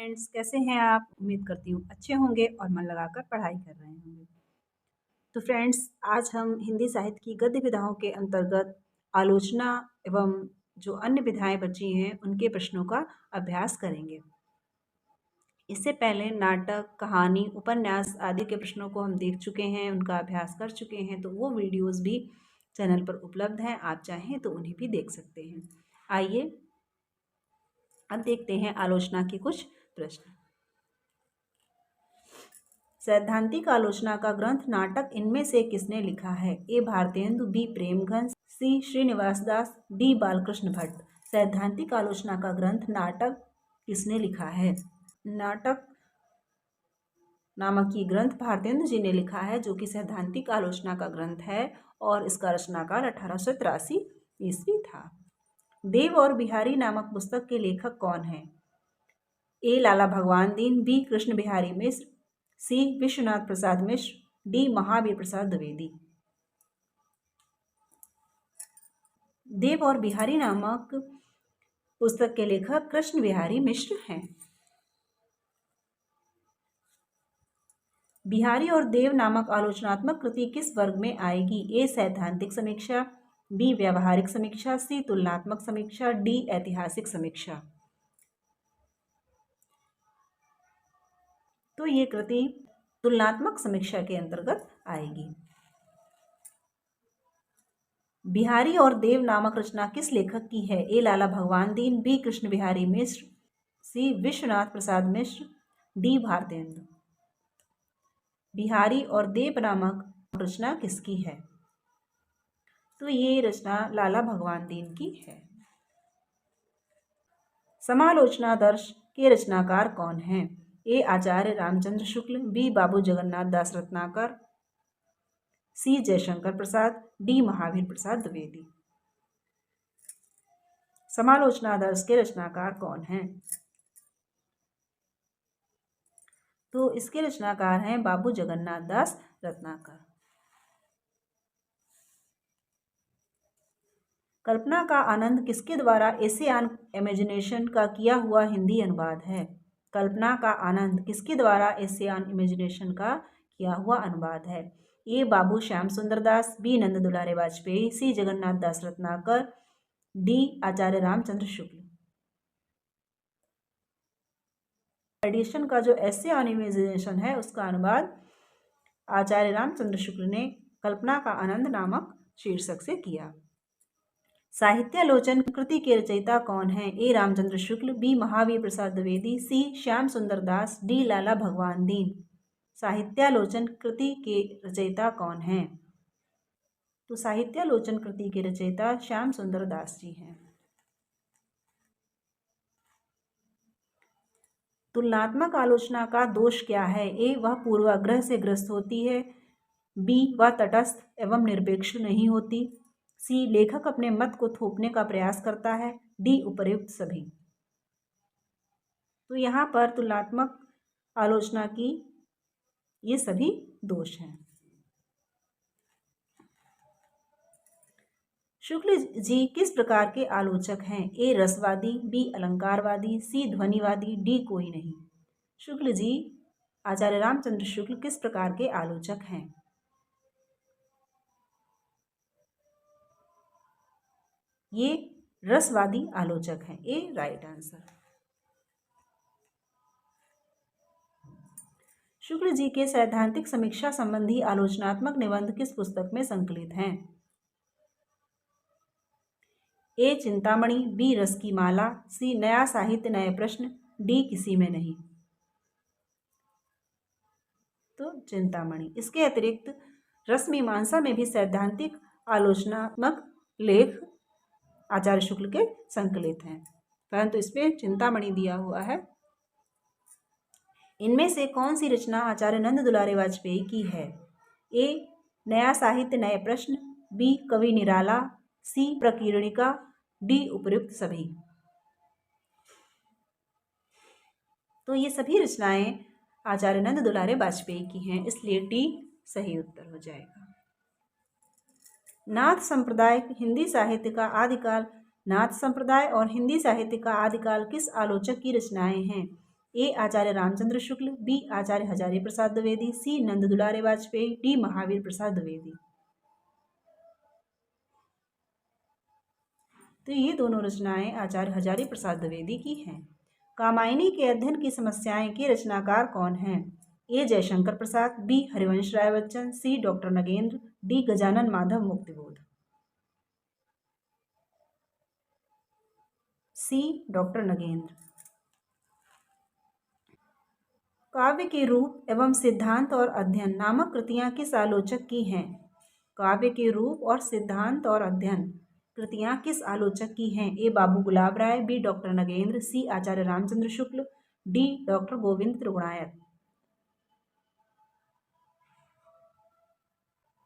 Friends, कैसे हैं आप? उम्मीद करती हूँ अच्छे होंगे और मन लगाकर पढ़ाई कर रहे होंगे। तो फ्रेंड्स, आज हम हिंदी साहित्य की गद्य विधाओं के अंतर्गत आलोचना एवं जो अन्य विधाएं बची हैं उनके प्रश्नों का अभ्यास करेंगे। इससे पहले नाटक, कहानी, उपन्यास आदि के प्रश्नों को हम देख चुके हैं, उनका अभ्यास कर चुके हैं, तो वो वीडियोज़ भी चैनल पर उपलब्ध हैं। आप चाहें तो उन्हें भी देख सकते हैं। आइए अब देखते हैं आलोचना के कुछ प्रश्न। सैद्धांतिक आलोचना का ग्रंथ नाटक इनमें से किसने लिखा है? ए भारतेंदु, बी प्रेमघंस, सी श्रीनिवास दास, डी बालकृष्ण भट्ट। सैद्धांतिक आलोचना का ग्रंथ नाटक किसने लिखा है? नाटक नामक ये ग्रंथ भारतेंदु जी ने लिखा है, जो कि सैद्धांतिक आलोचना का ग्रंथ है और इसका रचनाकाल 1883 ईस्वी था। देव और बिहारी नामक पुस्तक के लेखक कौन हैं? ए लाला भगवान दीन, बी कृष्ण बिहारी मिश्र, सी विश्वनाथ प्रसाद मिश्र, डी महावीर प्रसाद द्विवेदी। देव और बिहारी नामक पुस्तक के लेखक कृष्ण बिहारी मिश्र हैं। बिहारी और देव नामक आलोचनात्मक कृति किस वर्ग में आएगी? ए सैद्धांतिक समीक्षा, बी व्यावहारिक समीक्षा, सी तुलनात्मक समीक्षा, डी ऐतिहासिक समीक्षा। तो ये कृति तुलनात्मक समीक्षा के अंतर्गत आएगी। बिहारी और देव नामक रचना किस लेखक की है? ए लाला भगवान दीन, बी कृष्ण बिहारी मिश्र, सी विश्वनाथ प्रसाद मिश्र, डी भारतेंदु। बिहारी और देव नामक रचना किसकी है? तो ये रचना लाला भगवान दीन की है। समालोचनादर्श के रचनाकार कौन हैं? ए आचार्य रामचंद्र शुक्ल, बी बाबू जगन्नाथ दास रत्नाकर, सी जयशंकर प्रसाद, डी महावीर प्रसाद द्विवेदी। समालोचनादर्श के रचनाकार कौन हैं? तो इसके रचनाकार हैं बाबू जगन्नाथ दास रत्नाकर। कल्पना का आनंद किसके द्वारा एसे ऑन इमेजिनेशन का किया हुआ हिंदी अनुवाद है? कल्पना का आनंद किसके द्वारा एसे ऑन इमेजिनेशन का किया हुआ अनुवाद है? ए बाबू श्याम सुंदर दास, बी नंद दुलारे वाजपेयी, सी जगन्नाथ दास रत्नाकर, डी आचार्य रामचंद्र शुक्ल। एडिशन का जो एसे ऑन इमेजिनेशन है उसका अनुवाद आचार्य रामचंद्र शुक्ल ने कल्पना का आनंद नामक शीर्षक से किया। साहित्यालोचन कृति के रचयिता कौन हैं? ए रामचंद्र शुक्ल, बी महावीर प्रसाद द्विवेदी, सी श्याम सुंदर दास, डी लाला भगवान दीन। साहित्यालोचन कृति के रचयिता कौन हैं? तो साहित्यालोचन कृति के रचयिता श्याम सुंदर दास जी हैं। तुलनात्मक आलोचना का दोष क्या है? ए वह पूर्वाग्रह से ग्रस्त होती है, बी वह तटस्थ एवं निरपेक्ष नहीं होती, सी लेखक अपने मत को थोपने का प्रयास करता है, डी उपर्युक्त सभी। तो यहाँ पर तुलनात्मक आलोचना की ये सभी दोष हैं। शुक्ल जी किस प्रकार के आलोचक हैं? ए रसवादी, बी अलंकारवादी, सी ध्वनिवादी, डी कोई नहीं। शुक्ल जी, आचार्य रामचंद्र शुक्ल किस प्रकार के आलोचक हैं? ये रसवादी आलोचक हैं। ए राइट आंसर। शुक्ल जी के सैद्धांतिक समीक्षा संबंधी आलोचनात्मक निबंध किस पुस्तक में संकलित हैं? ए चिंतामणि, बी रस की माला, सी नया साहित्य नए प्रश्न, डी किसी में नहीं। तो चिंतामणि। इसके अतिरिक्त रसमीमांसा में भी सैद्धांतिक आलोचनात्मक लेख आचार्य शुक्ल के संकलित हैं, परंतु इसमें चिंतामणि दिया हुआ है। इनमें से कौन सी रचना आचार्य नंद दुलारे वाजपेयी की है? ए नया साहित्य नए प्रश्न, बी कवि निराला, सी प्रकीर्णिका, डी उपर्युक्त सभी। तो ये सभी रचनाएं आचार्य नंद दुलारे वाजपेयी की हैं, इसलिए डी सही उत्तर हो जाएगा। नाथ संप्रदाय हिंदी साहित्य का आदिकाल। नाथ संप्रदाय और हिंदी साहित्य का आदिकाल किस आलोचक की रचनाएं हैं? ए आचार्य रामचंद्र शुक्ल, बी आचार्य हजारी प्रसाद द्विवेदी, सी नंद दुलारे वाजपेयी, डी महावीर प्रसाद द्विवेदी। तो ये दोनों रचनाएं आचार्य हजारी प्रसाद द्विवेदी की हैं। कामायनी के अध्ययन की समस्याएं के रचनाकार कौन हैं? ए जयशंकर प्रसाद, बी हरिवंश राय बच्चन, सी डॉक्टर नगेंद्र, डी गजानन माधव मुक्तिबोध। सी डॉक्टर नगेंद्र। काव्य के रूप एवं सिद्धांत और अध्ययन नामक कृतियां किस आलोचक की हैं? काव्य के रूप और सिद्धांत और अध्ययन कृतियां किस आलोचक की हैं? ए बाबू गुलाब राय, बी डॉक्टर नगेंद्र, सी आचार्य रामचंद्र शुक्ल, डी डॉक्टर गोविंद त्रिगुणायत।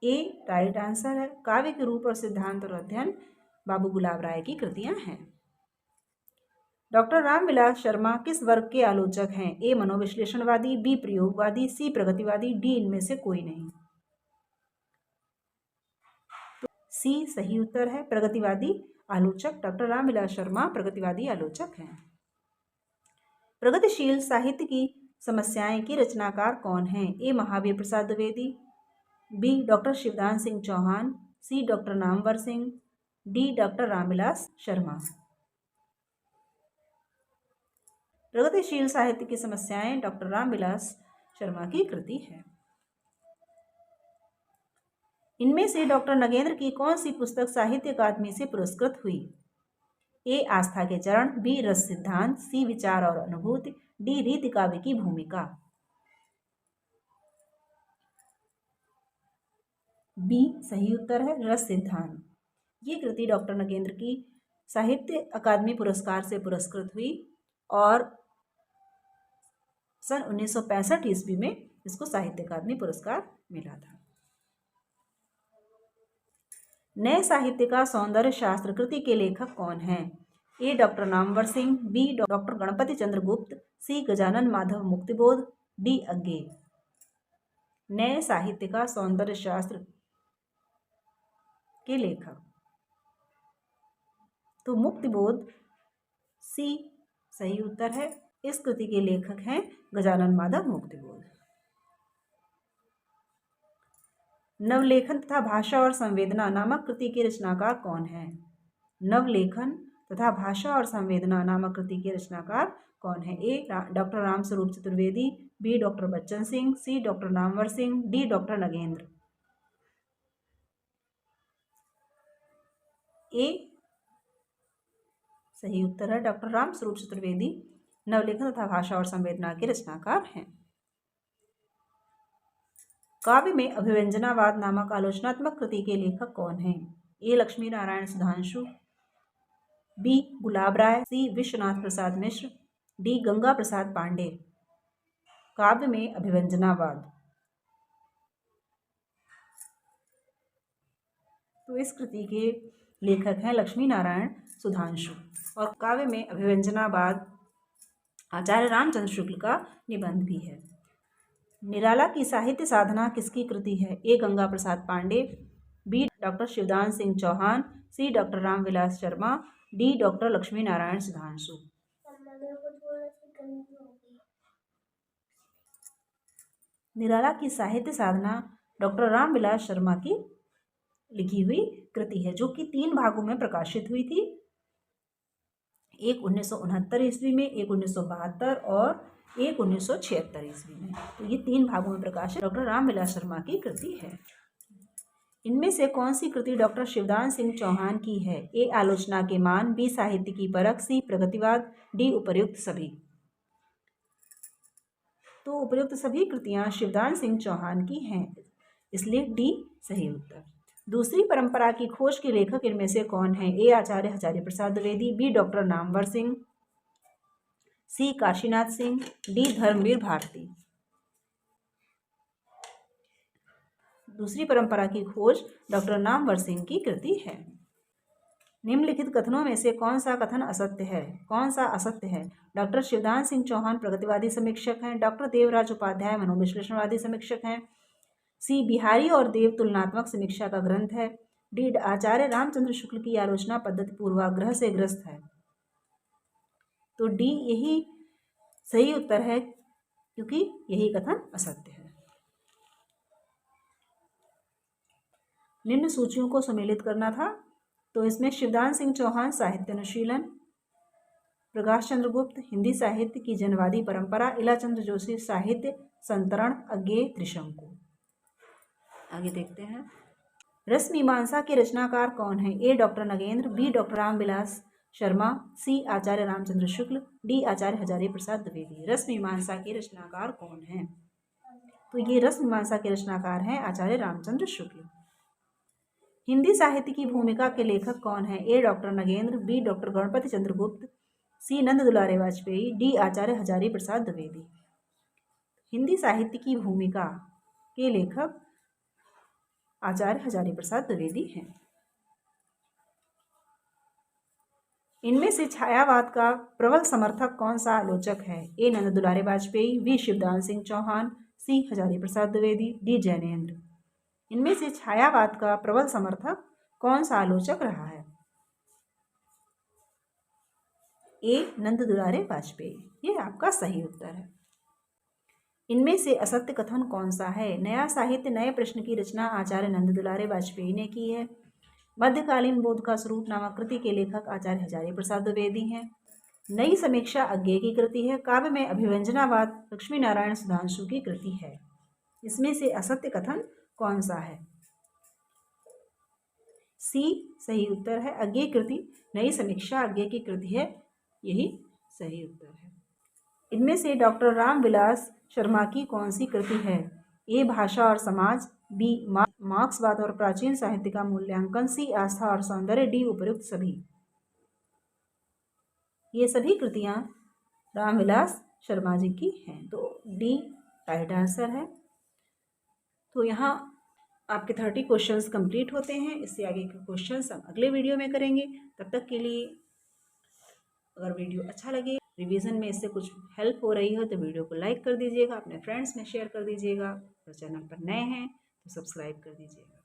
ए राइट आंसर है। काव्य के रूप और सिद्धांत और अध्ययन बाबू गुलाब राय की कृतियां हैं। डॉक्टर रामविलास शर्मा किस वर्ग के आलोचक हैं? ए मनोविश्लेषणवादी, बी प्रयोगवादी, सी प्रगतिवादी, डी इनमें से कोई नहीं। तो सी सही उत्तर है। प्रगतिवादी आलोचक डॉक्टर रामविलास शर्मा प्रगतिवादी आलोचक हैं। प्रगतिशील साहित्य की समस्याएं की रचनाकार कौन हैं? A Mahavir Prasad Dwivedi, B doctor Shivdan Singh Chauhan, C doctor Namvar Singh, D doctor Ramvilas Sharma. प्रगतिशील साहित्य की समस्याएं डॉक्टर रामविलास शर्मा की कृति है। इनमें से डॉक्टर नगेंद्र की कौन सी पुस्तक साहित्य अकादमी से पुरस्कृत हुई? ए आस्था के चरण, बी रस सिद्धांत, सी विचार और अनुभूति, डी रीति काव्य की भूमिका। बी सही उत्तर है, रस सिद्धांत। ये कृति डॉक्टर नगेंद्र की साहित्य अकादमी पुरस्कार से पुरस्कृत हुई और सन 1965 ईस्वी में इसको साहित्य अकादमी पुरस्कार मिला था। नए साहित्य का सौंदर्य शास्त्र कृति के लेखक कौन हैं? A doctor Namvar Singh, B doctor Ganapati Chandra Gupt, C Gajanan Madhav Muktibodh, D Agyeya. नए साहित्य का सौंदर्य शास्त्र के लेखक तो मुक्तिबोध सी सही उत्तर है। इस कृति के लेखक हैं गजानन माधव मुक्तिबोध। नवलेखन तथा भाषा और संवेदना नामक कृति के रचनाकार कौन है? नवलेखन तथा भाषा और संवेदना नामक कृति के रचनाकार कौन है? A doctor Ramswaroop Chaturvedi, B doctor Bachchan Singh, C doctor Namvar Singh, D doctor Nagendra. A सही उत्तर है। डॉक्टर रामस्वरूप चतुर्वेदी नवलेखन तथा भाषा और संवेदना के रचनाकार हैं। काव्य में अभिव्यंजनावाद नामक आलोचनात्मक कृति के लेखक कौन हैं? ए लक्ष्मी नारायण सुधांशु, बी गुलाब राय, सी विश्वनाथ प्रसाद मिश्र, डी गंगा प्रसाद पांडे। काव्य में अभिव्यंजनावाद तो इस कृति के लेखक हैं लक्ष्मी नारायण सुधांशु और काव्य में अभिव्यंजनावाद आचार्य रामचंद्र शुक्ल का निबंध भी है। निराला की साहित्य साधना किसकी कृति है? A Ganga Prasad Pandey, B doctor Shivdan Singh Chauhan, C doctor Ramvilas Sharma, D doctor Lakshmi Narayan Sudhanshu. Nirala की साहित्य साधना डॉक्टर रामविलास शर्मा की लिखी हुई कृति है जो कि 3 भागों में प्रकाशित हुई थी। एक 1969 ईस्वी में, एक 1972 और एक 1976 ईस्वी में। तो ये 3 भागों में प्रकाशित डॉक्टर रामविलास शर्मा की कृति है। इनमें से कौन सी कृति डॉक्टर शिवदान सिंह चौहान की है? ए आलोचना के मान, बी साहित्य की परख, सी प्रगतिवाद, डी उपर्युक्त सभी। तो उपर्युक्त सभी कृतियां शिवदान सिंह चौहान की हैं, इसलिए डी सही उत्तर। दूसरी परंपरा की खोज के लेखक इनमें से कौन है? ए आचार्य हजारी प्रसाद द्विवेदी, बी डॉक्टर नामवर सिंह, सी काशीनाथ सिंह, डी धर्मवीर भारती। दूसरी परंपरा की खोज डॉक्टर नामवर सिंह की कृति है। निम्नलिखित कथनों में से कौन सा कथन असत्य है? कौन सा असत्य है? डॉक्टर शिवदान सिंह चौहान प्रगतिवादी समीक्षक हैं, डॉक्टर देवराज उपाध्याय मनोविश्लेषणवादी समीक्षक हैं, सी बिहारी और देव तुलनात्मक समीक्षा का ग्रंथ है, डी आचार्य रामचंद्र शुक्ल की आलोचना पद्धति पूर्वाग्रह से ग्रस्त है। तो डी यही सही उत्तर है, क्योंकि यही कथन असत्य है। निम्न सूचियों को सम्मिलित करना था, तो इसमें शिवदान सिंह चौहान साहित्य अनुशीलन, प्रकाश चंद्र गुप्त हिंदी साहित्य की जनवादी परंपरा, इलाचंद्र जोशी साहित्य संतरण, अज्ञेय, त्रिशंकु। आगे देखते हैं। रस मीमांसा के रचनाकार कौन है? A doctor Nagendra, B doctor Ramvilas Sharma, C Acharya Ramchandra Shukla, D Acharya Hazari Prasad Dwivedi. Ras Mimansa के रचनाकार कौन है? तो ये रस मीमांसा के रचनाकार हैं आचार्य रामचंद्र शुक्ल। हिंदी साहित्य की भूमिका के लेखक कौन है? A doctor Nagendra, B doctor Ganapati Chandra Gupt, C Nand Dulare Vajpeyi, D Acharya Hazari Prasad Dwivedi. Hindi साहित्य की भूमिका के लेखक आचार्य हजारी प्रसाद द्विवेदी हैं। इनमें से छायावाद का प्रबल समर्थक कौन सा आलोचक है? ए नंद दुलारे वाजपेयी, बी शिवदान सिंह चौहान, सी हजारी प्रसाद द्विवेदी, डी जैनेन्द्र। इनमें से छायावाद का प्रबल समर्थक कौन सा आलोचक रहा है? ए नंद दुलारे वाजपेयी, ये आपका सही उत्तर है। इनमें से असत्य कथन कौन सा है? नया साहित्य नए प्रश्न की रचना आचार्य नंद दुलारे वाजपेयी ने की है। मध्यकालीन बोध का स्वरूप नामक कृति के लेखक आचार्य हजारी प्रसाद द्विवेदी हैं। नई समीक्षा अज्ञेय की कृति है। काव्य में अभिव्यंजनावाद लक्ष्मी नारायण सुधांशु की कृति है। इसमें से असत्य कथन कौन सा है? सी सही उत्तर है। अज्ञेय कृति नई समीक्षा अज्ञेय की कृति है, यही सही उत्तर है। इनमें से डॉक्टर रामविलास शर्मा की कौन सी कृति है? ए भाषा और समाज, बी मार्क्सवाद और प्राचीन साहित्य का मूल्यांकन, सी आस्था और सौंदर्य, डी उपयुक्त सभी। ये सभी कृतियां रामविलास शर्मा जी की हैं, तो डी राइट आंसर है। तो यहाँ आपके 30 क्वेश्चंस कंप्लीट होते हैं। इससे आगे के क्वेश्चंस हम अगले वीडियो में करेंगे। तब तक के लिए अगर वीडियो अच्छा लगे, रिवीजन में इससे कुछ हेल्प हो रही हो, तो वीडियो को लाइक कर दीजिएगा, अपने फ्रेंड्स में शेयर कर दीजिएगा। और चैनल पर नए हैं तो सब्सक्राइब कर दीजिएगा।